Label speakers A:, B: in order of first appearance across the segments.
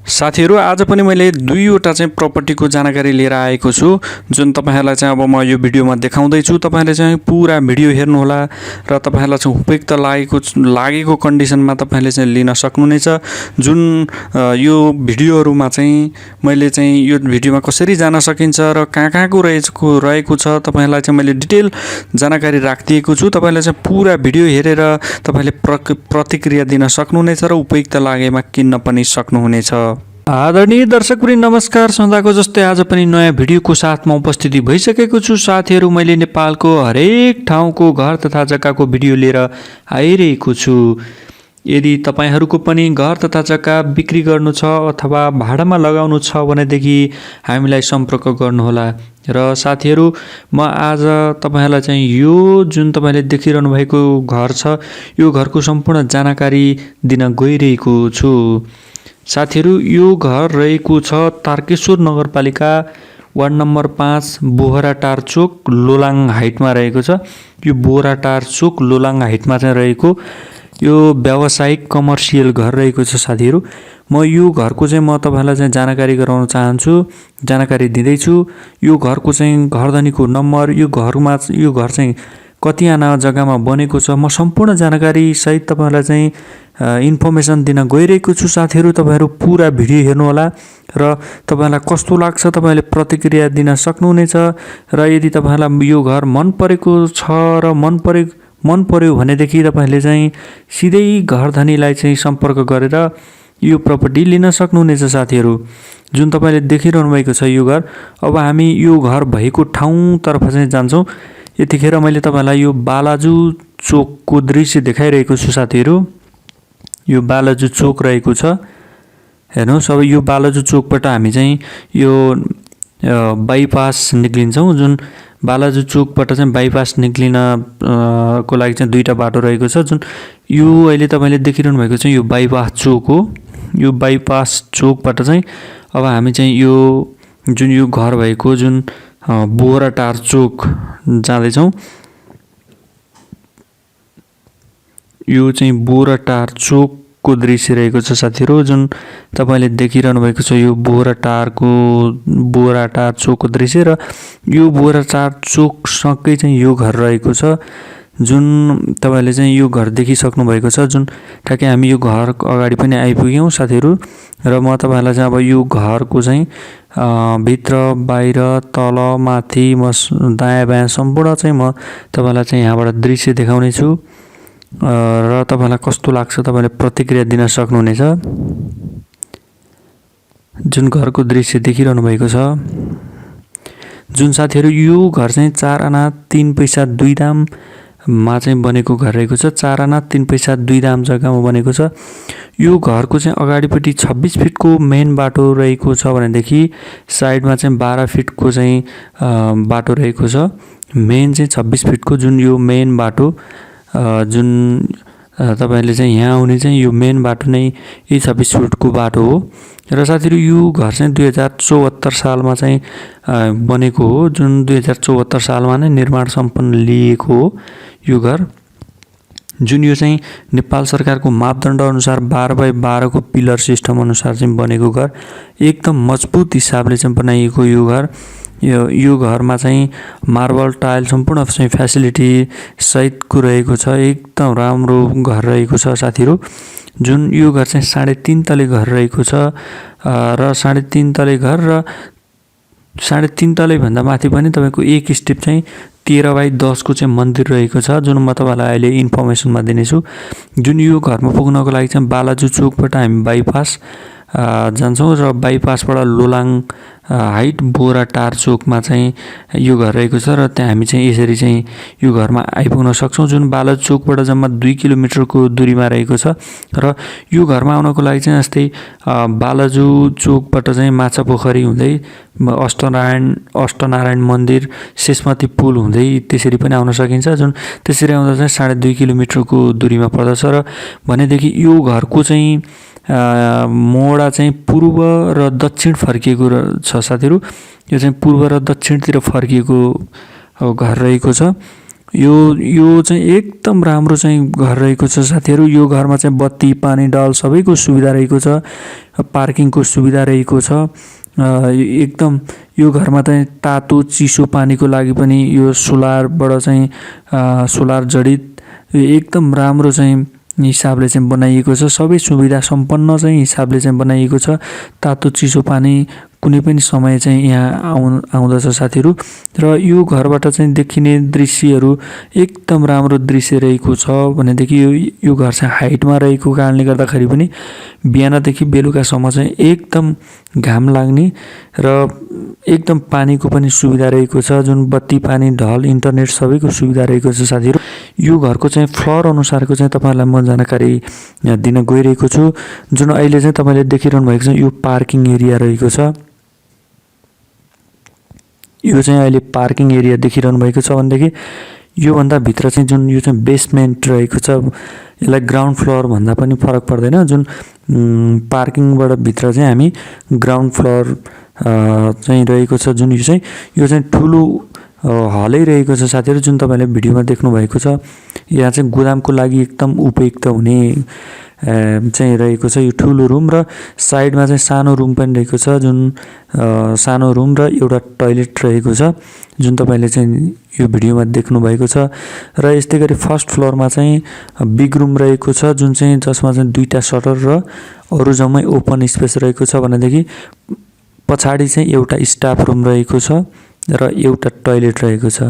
A: साथीहरू आज पनि मैले दुईवटा चाहिँ प्रपर्टीको जानकारी लिएर आएको छु जुन तपाईहरुलाई चाहिँ अब म यो भिडियोमा देखाउँदै छु। तपाईहरुले चाहिँ पुरा भिडियो हेर्नु होला र तपाईहरुलाई चाहिँ उपयुक्त लागेको कन्डिसनमा तपाईहरुले चाहिँ लिन सक्नुहुनेछ। जुन यो भिडियोहरुमा चाहिँ मैले चाहिँ यो भिडियोमा कसरी जान सकिन्छ र कहाँको रहेको छ तपाईहरुलाई चाहिँ मैले डिटेल जानकारी राखिदिएको छु। तपाईहरुले चाहिँ पुरा भिडियो हेरेर तपाईले प्रतिक्रिया दिन सक्नुहुनेछ र उपयुक्त लागेमा किन्न पनि सक्नुहुनेछ। आदरणीय दर्शकवृन्द नमस्कार। सधैँको जस्तै आज पनि नयाँ भिडियोको साथमा उपस्थिति भइसकेको छु। साथीहरू मैले नेपालको हरेक ठाउँको घर तथा जग्गाको भिडियो लिएर आइरहेको छु। यदि तपाईहरुको पनि घर तथा जग्गा बिक्री गर्नु छ अथवा भाडामा लगाउनु छ भनेदेखि हामीलाई सम्पर्क गर्नुहोला। र साथीहरू म आज तपाईहरुलाई चाहिँ यो जुन तपाईले देखिरहनु भएको घर छ यो घरको सम्पूर्ण जानकारी दिन गइरहेको छु। साथीहरू यो घर रहेको छ तारकेश्वर नगरपालिका वार्ड नम्बर 5 बोहराटार चोक लोलाङ हाइटमा रहेको छ। यो बोहराटार चोक लोलाङ हाइटमा चाहिँ रहेको यो व्यावसायिक कमर्सियल घर रहेको छ। साथीहरू म यो घरको चाहिँ म तपाईहरुलाई चाहिँ जानकारी गराउन चाहन्छु, जानकारी दिँदैछु। यो घरको चाहिँ घरधनीको नम्बर, यो घर चाहिँ कति आना जग्गामा बनेको छ म सम्पूर्ण जानकारी सहित तपाईहरुलाई चाहिँ इन्फर्मेसन दिन गइरहेको छु। साथीहरू तपाईहरु पुरा भिडियो हेर्नु होला र तपाईहरुलाई कस्तो लाग्छ तपाईले प्रतिक्रिया दिन सक्नुहुनेछ। र यदि तपाईहरुलाई यो घर मन परेको छ र मन पर्यो भनेदेखि तपाईले चाहिँ सिधै घरधनीलाई चाहिँ सम्पर्क गरेर यो प्रपर्टी लिन सक्नुहुनेछ। साथीहरू जुन तपाईले देखिरहनु भएको छ यो घर, अब हामी यो घर भएको ठाउँतर्फ चाहिँ जान्छौं। यतिखेर मैले तपाईलाई यो बालाजु चोकको दृश्य देखाइरहेको छु। साथीहरू यो बालाजु चोक रहेको छ, हेर्नुस्। अब यो बालाजु चोकबाट हामी चाहिँ यो बाइपास निक्लिन्छौं। जुन बालाजु चोकबाट चाहिँ बाइपास निक्लिन को लागि चाहिँ दुईटा बाटो रहेको छ। जुन यो अहिले तपाईले देखिरहनु भएको छ यो बाइपास चोक हो। यो बाइपास चोकबाट चाहिँ अब हामी चाहिँ यो जुन यो घर भएको जुन बोहराटार चोक जाँदै छौं। यो चाहिँ बोहराटार चोकको दृश्य रहेको छ। साथीहरू जुन तपाईले देखिरहनु भएको छ यो बोहराटार चोकको दृश्य र यो बोहराटार चोक सँगै चाहिँ यो घर रहेको छ। जुन तपाईले चाहिँ यो घर देखिसक्नु भएको छ। जुन ठ्याक्कै हामी यो घर अगाडि पनि आइपुग्यौं। साथीहरू र म तपाईहरुलाई चाहिँ अब यो घरको चाहिँ भित्र बाहिर तल माथि दायाँ बायाँ सम्पूर्ण चाहिँ म तपाईलाई चाहिँ यहाँबाट दृश्य देखाउने छु र तपाईलाई कस्तो लाग्छ तपाईले प्रतिक्रिया दिन सक्नुहुनेछ। जुन घरको दृश्य देखिरहनु भएको छ, जुन साथीहरू यो घर चाहिँ 4 आना 3 पैसा 2 दाम मा चाहिँ बनेको घर रहेको छ। 4 आना 3 पैसा 2 दाम जग्गामा बनेको छ। यो घरको चाहिँ अगाडिपट्टि 26 फिटको मेन बाटो रहेको छ भनेदेखि साइडमा चाहिँ 12 फिटको चाहिँ बाटो रहेको छ। मेन चाहिँ 26 फिटको जुन यो मेन बाटो जुन तपाईले चाहिँ यहाँ आउने चाहिँ यो मेन बाटो नै यही 26 फिटको बाटो हो। र साथीहरू यो घर चाहिँ 2074 सालमा चाहिँ बनेको हो। जुन 2074 सालमा नै निर्माण सम्पन्न लिएको हो यो घर। जुन यो चाहिँ नेपाल सरकारको मापदण्ड अनुसार 12x12 को पिलर सिस्टम अनुसार चाहिँ बनेको घर, एकदम मजबुत हिसाबले चाहिँ बनाइएको यो घर। यो घरमा चाहिँ मार्बल टाइल सम्पूर्ण चाहिँ फ्यासिलिटी सहितको रहेको छ। एकदम राम्रो घर रहेको छ। साथीहरू जुन यो घर चाहिँ 3.5 तले घर रहेको छ र 3.5 तले घर र 3.5 तले भन्दा माथि पनि तपाईको एक स्टेप चाहिँ 13x10 को चाहिँ मन्दिर रहेको छ। जुन म तपाईलाई अहिले इन्फर्मेसनमा दिनेछु। जुन यो घरमा पुग्नको लागि चाहिँ बालाजु चोकबाट हामी बाइपास जान्छौं र बाइपासबाट लोलाङ हाइट बोहराटार चोकमा चाहिँ यो घर रहेको छ र त्यहाँ हामी चाहिँ यसरी चाहिँ यो घरमा आइपुग्न सक्छौं। जुन बालाजु चोकबाट जम्मा 2 किलोमिटरको दूरीमा रहेको छ र यो घरमा आउनको लागि चाहिँ जस्तै बालाजु चोकबाट चाहिँ माछापोखरी हुँदै अष्टनारायण मन्दिर शेषमती पुल हुँदै त्यसरी पनि आउन सकिन्छ। जुन त्यसरी आउँदा चाहिँ 2.5 किलोमिटरको दूरीमा पर्दछ र भनेदेखि यो घरको चाहिँ मोडा चाहिँ पूर्व र दक्षिण फर्किएको छ। साथीहरू यो चाहिँ पूर्व र दक्षिणतिर फर्किएको घर रहेको छ। यो चाहिँ एकदम राम्रो चाहिँ घर रहेको छ साथीहरू। यो घरमा चाहिँ बत्ती पानी ढल सबैको सुविधा रहेको छ, पार्किङको सुविधा रहेको छ। एकदम यो घरमा चाहिँ तातो चिसो पानीको लागि पनि यो सोलरबाट चाहिँ सोलर जडित एकदम राम्रो चाहिँ हिसाबले चाहिँ बनाइएको छ। सबै सुविधा सम्पन्न चाहिँ हिसाबले चाहिँ बनाइएको छ। तातो चिसो पानी कुनै पनि समय चाहिँ यहाँ आउँदछ साथीहरू। र यो घरबाट चाहिँ देखिने दृश्यहरू एकदम राम्रो दृश्य रहेको छ भनेदेखि यो घर चाहिँ हाइटमा रहेको कारणले गर्दाखेरि पनि बिहानदेखि बेलुकासम्म चाहिँ एकदम घाम लाग्ने र एकदम पानीको पनि सुविधा रहेको छ, जुन बत्ती पानी ढल इन्टरनेट सबैको सुविधा रहेको छ साथीहरू। यो घरको चाहिँ फ्लोर अनुसारको चाहिँ तपाईँहरूलाई म जानकारी दिन गइरहेको छु। जुन अहिले चाहिँ तपाईँले देखिरहनु भएको छ यो पार्किङ एरिया रहेको छ। यो चाहिँ अहिले पार्किङ एरिया देखिरहनु भएको छ भनेदेखि योभन्दा भित्र चाहिँ जुन यो चाहिँ बेसमेन्ट रहेको छ, यसलाई ग्राउन्ड फ्लोर भन्दा पनि फरक पर्दैन। जुन पार्किङबाट भित्र चाहिँ हामी ग्राउन्ड फ्लोर चाहिँ रहेको छ। जुन यो चाहिँ ठुलो हलै रहेको छ साथीहरू, जुन तपाईँले भिडियोमा देख्नु भएको छ। यहाँ चाहिँ गोदामको लागि एकदम उपयुक्त हुने चाहिँ रहेको छ यो ठुलो रुम। र साइडमा चाहिँ सानो रुम पनि रहेको छ, जुन सानो रुम र एउटा टोयलेट रहेको छ, जुन तपाईँले चाहिँ यो भिडियोमा देख्नु भएको छ। र यस्तै गरी फर्स्ट फ्लोरमा चाहिँ बिग रुम रहेको छ, जुन चाहिँ जसमा चाहिँ 2टा सटर र अरू जम्मै ओपन स्पेस रहेको छ भनेदेखि पछाडि चाहिँ एउटा स्टाफ रुम रहेको छ र एउटा टोयलेट रहेको छ।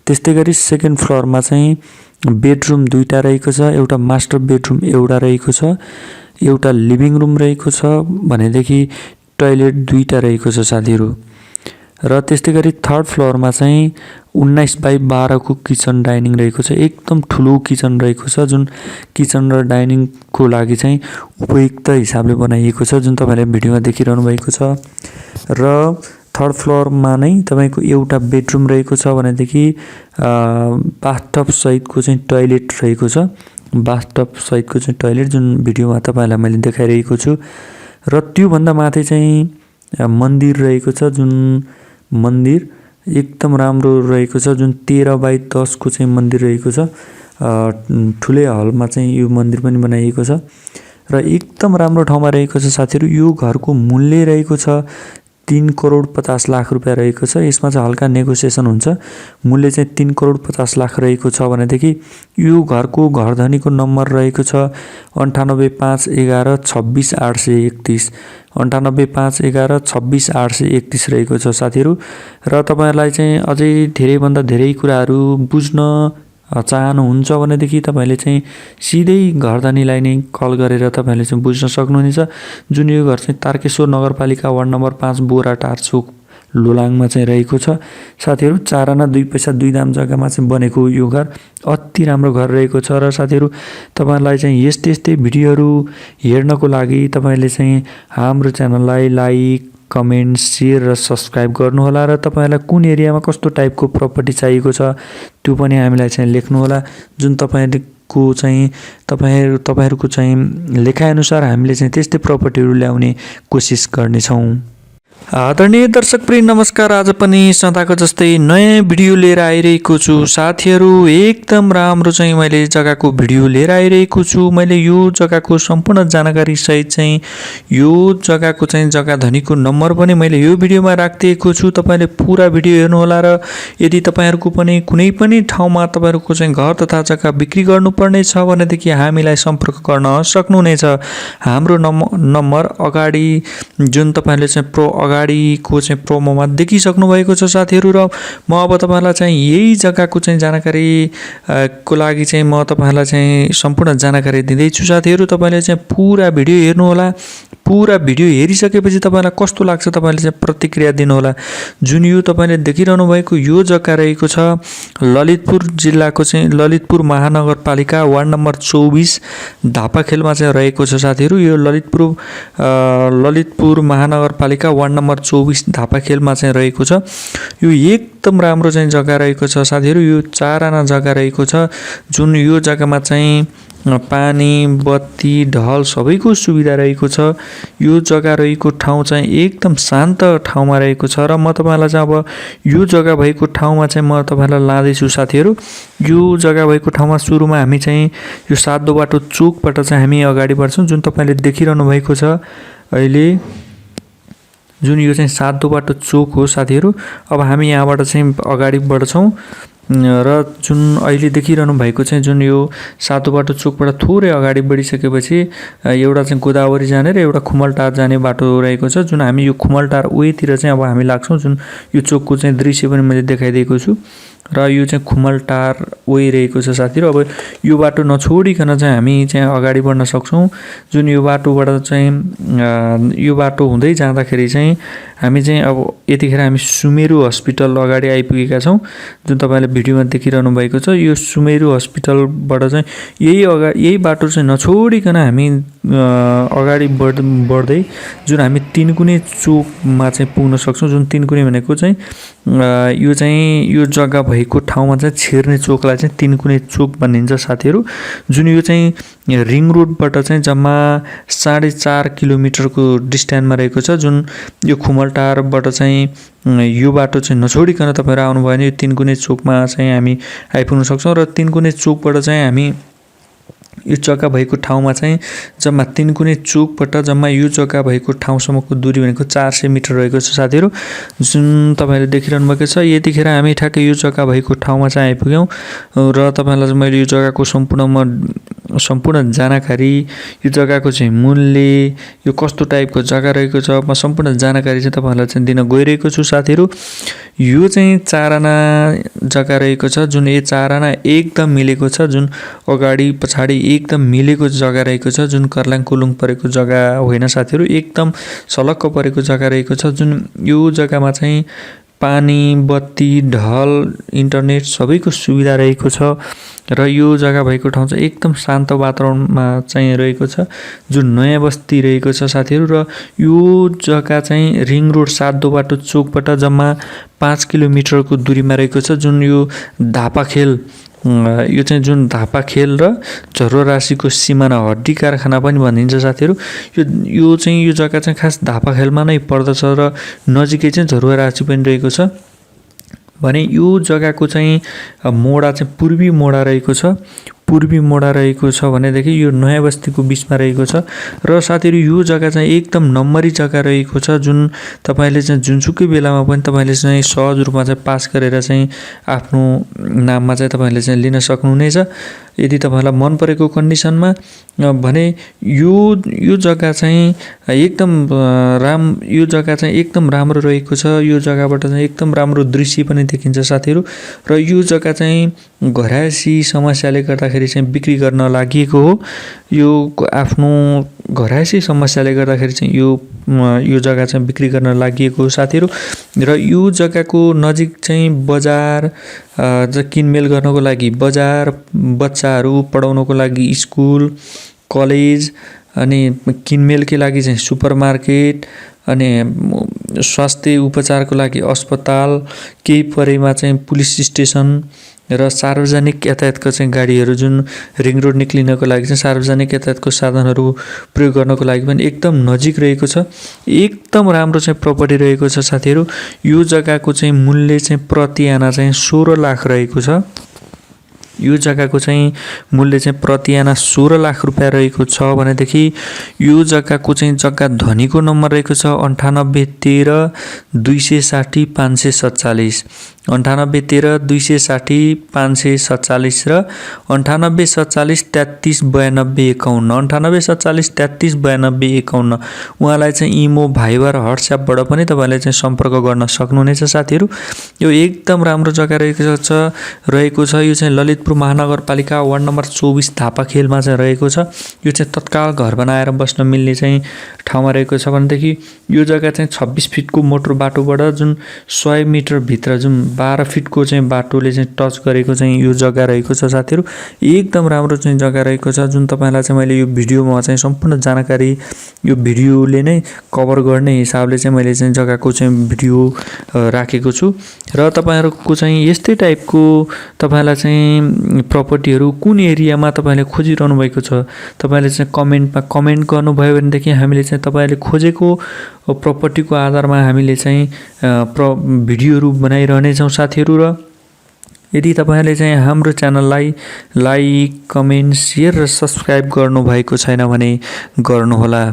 A: त्यस्तै गरी सेकेन्ड फ्लोरमा चाहिँ बेडरुम 2टा रहेको छ, एउटा मास्टर बेडरुम एउटा रहेको छ, एउटा लिभिङ रुम रहेको छ भनेदेखि टोयलेट 2टा रहेको छ साथीहरू। र त्यस्तै गरी थर्ड फ्लोरमा चाहिँ 19x12 को किचन डाइनिङ रहेको छ। एकदम ठुलो किचन रहेको छ, जुन किचन र डाइनिङको लागि चाहिँ उपयुक्त हिसाबले बनाइएको छ, जुन तपाईँले भिडियोमा देखिरहनु भएको छ। र थर्ड फ्लोरमा नै तपाईँको एउटा बेडरुम रहेको छ भनेदेखि बाथटब सहितको चाहिँ टोयलेट रहेको छ। बाथटब सहितको चाहिँ टोयलेट जुन भिडियोमा तपाईँलाई मैले देखाइरहेको छु। र त्योभन्दा माथि चाहिँ मन्दिर रहेको छ, जुन मन्दिर एकदम राम्रो रहेको छ, जुन 13x10 को चाहिँ मन्दिर रहेको छ। ठुलै हलमा चाहिँ यो मन्दिर पनि बनाइएको छ र एकदम राम्रो ठाउँमा रहेको छ साथीहरू। यो घरको मूल्य रहेको छ 3,50,00,000 रुपियाँ रहेको छ। यसमा चाहिँ हल्का नेगोसिएसन हुन्छ। मूल्य चाहिँ 3,50,00,000 रहेको छ भनेदेखि यो घरको घरधनीको नम्बर रहेको छ 9851126831 9851126831 रहेको छ साथीहरू। र तपाईहरुलाई चाहिँ अझै धेरैभन्दा धेरै कुराहरू बुझ्न चाहनुहुन्छ भनेदेखि तपाईले चाहिँ सिधै घरधनीलाई नै कल गरेर तपाईले चाहिँ बुझ्न सक्नुहुनेछ। जुन यो घर चाहिँ तारकेश्वर नगरपालिका वार्ड नम्बर 5 बोराटार चोक लोलाङमा चाहिँ रहेको छ साथीहरू। 4 आना 2 पैसा 2 दाम जग्गामा चाहिँ बनेको यो घर अति राम्रो घर रहेको छ। र साथीहरू तपाईहरुलाई चाहिँ यस्तै भिडियोहरू हेर्नको लागि तपाईले चाहिँ हाम्रो च्यानललाई लाइक कमेन्ट शेयर र सब्स्क्राइब गर्नुहोला। र तपाईहरुलाई कुन एरियामा कस्तो टाइपको प्रपर्टी चाहिएको छ त्यो पनि हामीलाई चाहिँ लेख्नुहोला। जुन तपाईहरुको चाहिँ तपाईहरुको चाहिँ लेखाइ अनुसार हामीले चाहिँ त्यस्तै प्रपर्टीहरू ल्याउने कोसिस गर्नेछौँ। आदरणीय दर्शकवृन्द नमस्कार। आज पनि सदाको जस्तै नयाँ भिडियो लिएर आइरहेको छु साथीहरू। एकदम राम्रो चाहिँ मैले जग्गाको भिडियो लिएर आइरहेको छु। मैले यो जग्गाको सम्पूर्ण जानकारी सहित चाहिँ यो जग्गाको चाहिँ जग्गा धनीको नम्बर पनि मैले यो भिडियोमा राखिदिएको छु। तपाईले पुरा भिडियो हेर्नुहोला। र यदि तपाईहरुको पनि कुनै पनि ठाउँमा तपाईहरुको चाहिँ घर तथा जग्गा बिक्री गर्नुपर्ने छ भनेदेखि हामीलाई सम्पर्क गर्न सक्नुहुनेछ। हाम्रो नम्बर अगाडि जुन तपाईहरुले चाहिँ अगाडिको चाहिँ प्रोमोमा देखिसक्नु भएको छ साथीहरू। र म अब तपाईहरुलाई चाहिँ यही जग्गाको चाहिँ जानकारी को लागि चाहिँ म तपाईहरुलाई चाहिँ सम्पूर्ण जानकारी दिँदैछु साथीहरू। तपाईले चाहिँ पुरा भिडियो हेर्नुहोला। पुरा भिडियो हेरिसकेपछि तपाईलाई कस्तो लाग्छ तपाईले चाहिँ प्रतिक्रिया दिनुहोला। जुन यो तपाईले देखिरहनु भएको यो जग्गा रहेको छ ललितपुर जिल्लाको चाहिँ ललितपुर महानगरपालिका वार्ड नम्बर 24 धापाखेलमा चाहिँ रहेको छ साथीहरू। यो ललितपुर महानगरपालिका वार्ड नम्बर 24 धापाखेलमा चाहिँ रहेको छ। यो एकदम राम्रो चाहिँ जग्गा रहेको छ साथीहरू। यो 4 आना जग्गा रहेको छ जुन यो जग्गामा चाहिँ पानी बत्ती ढल सबैको सुविधा रहेको छ। यो जग्गा रहेको ठाउँ चाहिँ एकदम शान्त ठाउँमा रहेको छ र म तपाईहरुलाई चाहिँ अब यो जग्गा भएको ठाउँमा चाहिँ म तपाईहरुलाई लाँदैछु साथीहरू। यो जग्गा भएको ठाउँमा सुरुमा हामी चाहिँ यो सातो बाटो चोकबाट चाहिँ हामी अगाडि बढ्छौं जुन तपाईले देखिरहनु भएको छ अहिले, जुन यो चाहिँ सातो बाटो चोक हो साथीहरू। अब हामी यहाँबाट चाहिँ अगाडि बढ्छौं र जुन अहिले देखिरहनु भएको चाहिँ जुन यो सातो बाटो चोकबाट थोरै अगाडि बढिसकेपछि एउटा चाहिँ गोदावरी जाने र एउटा खुमलटार जाने बाटो रहेको छ जुन हामी यो खुमलटार वेतिर चाहिँ अब हामी लाग्छौं। जुन यो चोकको चाहिँ दृश्य पनि मैले देखाइदिएको छु र यो चाहिँ खुमलटार वे रहेको छ साथीहरू। अब यो बाटो नछोडिकन चाहिँ हामी चाहिँ अगाडि बढ्न सक्छौं। जुन यो बाटोबाट चाहिँ यो बाटो हुँदै जाँदाखेरि चाहिँ हामी चाहिँ अब यतिखेर हामी सुमेरु हस्पिटल अगाडि आइपुगेका छौं जुन तपाईले भिडियोमा देखिरहनु भएको छ। यो सुमेरु हस्पिटलबाट चाहिँ यही बाटो चाहिँ नछोडिकन हामी अगाडि बढ्दै जुन हामी तीनकुने चोकमा चाहिँ पुग्न सक्छौं। जुन तीनकुने भनेको चाहिँ यो जग्गा भएको ठाउँमा चाहिँ छिर्ने चोकलाई चाहिँ तीनकुने चोक भनिन्छ साथीहरू। जुन यो चाहिँ रिङ रोडबाट चाहिँ जम्मा 4.5 किलोमिटरको डिस्टेन्समा रहेको छ। जुन यो खुमलटारबाट चाहिँ यो बाटो चाहिँ नछोडिकन तपाईहरु आउनुभयो भने यो तीनकुने चोकमा चाहिँ हामी आइपुग्न सक्छौं र तीनकुने चोकबाट चाहिँ हामी यो जग्गा भएको ठाउँमा चाहिँ जम्मा तीनकुने चोकबाट जम्मा यो जग्गा भएको ठाउँसम्मको दूरी भनेको 400 मिटर रहेको छ साथीहरू। जुन तपाईले देखिरहनु भएको छ यतिखेर हामी ठ्याक्कै यो जग्गा भएको ठाउँमा चाहिँ आइपुग्यौं र तपाईहरुलाई मैले यो जग्गाको सम्पूर्ण जानकारी, यो जग्गाको चाहिँ मूल्य, यो कस्तो टाइपको जग्गा रहेको छ म सम्पूर्ण जानकारी चाहिँ तपाईहरुलाई चाहिँ दिन गइरहेको छु साथीहरू। यो चाहिँ 4 आना जग्गा रहेको छ जुन यो 4 आना एकदम मिलेको छ। जुन अगाडि पछाडी एकदम मिलेको जग्गा रहेको छ। जुन कर्लाङ कुलुङ परेको जग्गा होइन साथीहरू, एकदम सलक्क परेको जग्गा रहेको छ। जुन यो जग्गामा चाहिँ पानी बत्ती ढल इन्टरनेट सबैको सुविधा रहेको छ र यो जग्गा भएको ठाउँ चाहिँ एकदम शान्त वातावरणमा चाहिँ रहेको छ जुन नयाँ बस्ती रहेको छ साथीहरू। र यो जग्गा चाहिँ रिङ रोड सातो बाटो चोकबाट जम्मा 5 किलोमिटरको दूरीमा रहेको छ। जुन यो धापाखेल यो चाहिँ जुन धापाखेल र झरुवारासीको सिमाना हड्डी कारखाना पनि भनिन्छ साथीहरू। यो चाहिँ यो जग्गा चाहिँ खास धापाखेलमा नै पर्दछ र नजिकै चाहिँ झरुवारासी पनि रहेको छ भने यो जग्गाको चाहिँ मोडा चाहिँ पूर्वी मोडा रहेको छ। पूर्वी मोडा रहेको छ भनेदेखि यो नयाँ बस्तीको बीचमा रहेको छ र साथीहरू यो जग्गा चाहिँ एकदम नम्बरी जग्गा रहेको छ। जुन तपाईले चाहिँ जुनसुकै बेलामा पनि तपाईले चाहिँ सहज रूपमा चाहिँ पास गरेर चाहिँ आफ्नो नाममा चाहिँ तपाईले चाहिँ लिन सक्नुहुनेछ यदि तपाईलाई मन परेको कन्डिसनमा भने यो जग्गा चाहिँ यो जग्गा चाहिँ एकदम राम्रो रहेको छ। यो जग्गाबाट चाहिँ एकदम राम्रो दृश्य पनि देखिन्छ साथीहरू र यो जग्गा चाहिँ घरायसी समस्याले गर्दाखेरि चाहिँ बिक्री गर्न लागिएको हो। यो आफ्नो घरायसी समस्याले गर्दाखेरि चाहिँ यो जग्गा चाहिँ बिक्री गर्न लागिएको हो साथीहरू र यो जग्गाको नजिक चाहिँ बजार किनमेल गर्नको लागि बजार, बच्चाहरू पढाउनको लागि स्कुल कलेज अनि किनमेलकै लागि चाहिँ सुपरमार्केट अनि स्वास्थ्य उपचारको लागि अस्पताल, केही परेमा चाहिँ पुलिस स्टेसन र सार्वजनिक यातायातको चाहिँ गाडीहरू जुन रिङ रोड निक्लिनको लागि चाहिँ सार्वजनिक यातायातको साधनहरू प्रयोग गर्नको लागि पनि एकदम नजिक रहेको छ। एकदम राम्रो चाहिँ प्रपर्टी रहेको छ साथीहरू। यो जग्गाको चाहिँ मूल्य चाहिँ प्रति आना चाहिँ 16 लाख रहेको छ। यो जग्गाको चाहिँ मूल्य चाहिँ प्रति आना 16 लाख रुपैयाँ रहेको छ भनेदेखि यो जग्गाको चाहिँ जग्गा धनीको नम्बर रहेको छ 9813 260 547 9813 260 547 र 9847 33 92 51 9847 33 92 51 उहाँलाई चाहिँ इमो भाइबर व्हाट्सएपबाट पनि तपाईले चाहिँ सम्पर्क गर्न सक्नुहुनेछ साथीहरू। यो एकदम राम्रो जग्गा रहेको छ। यो चाहिँ ललितपुर महानगरपालिका वार्ड नम्बर 24 धापाखेलमा चाहिँ रहेको छ। यो चाहिँ तत्काल घर बनाएर बस्न मिल्ने चाहिँ ठाउँमा रहेको छ भनेदेखि यो जग्गा चाहिँ 26 फिटको मोटर बाटोबाट जुन 100 मिटर भित्र जुन 12 फिटको चाहिँ बाटोले चाहिँ टच गरेको चाहिँ यो जग्गा रहेको छ साथीहरू। एकदम राम्रो चाहिँ जग्गा रहेको छ, जुन तपाईँलाई चाहिँ मैले यो भिडियोमा चाहिँ सम्पूर्ण जानकारी यो भिडियोले नै कभर गर्ने हिसाबले चाहिँ मैले चाहिँ जग्गाको चाहिँ भिडियो राखेको छु। र तपाईँहरूको चाहिँ यस्तै टाइपको तपाईँलाई चाहिँ प्रपर्टीहरू कुन एरियामा तपाईँले खोजिरहनु भएको छ, तपाईँले चाहिँ कमेन्टमा कमेन्ट गर्नुभयो भनेदेखि हामीले चाहिँ तपाईँले खोजेको प्रपर्टीको आधारमा हामीले चाहिँ भिडियोहरू बनाइरहनेछौँ साथीहरू। र यदि तपाईँले चाहिँ हाम्रो च्यानललाई लाइक, कमेन्ट, सेयर र सब्सक्राइब गर्नुभएको छैन भने गर्नुहोला।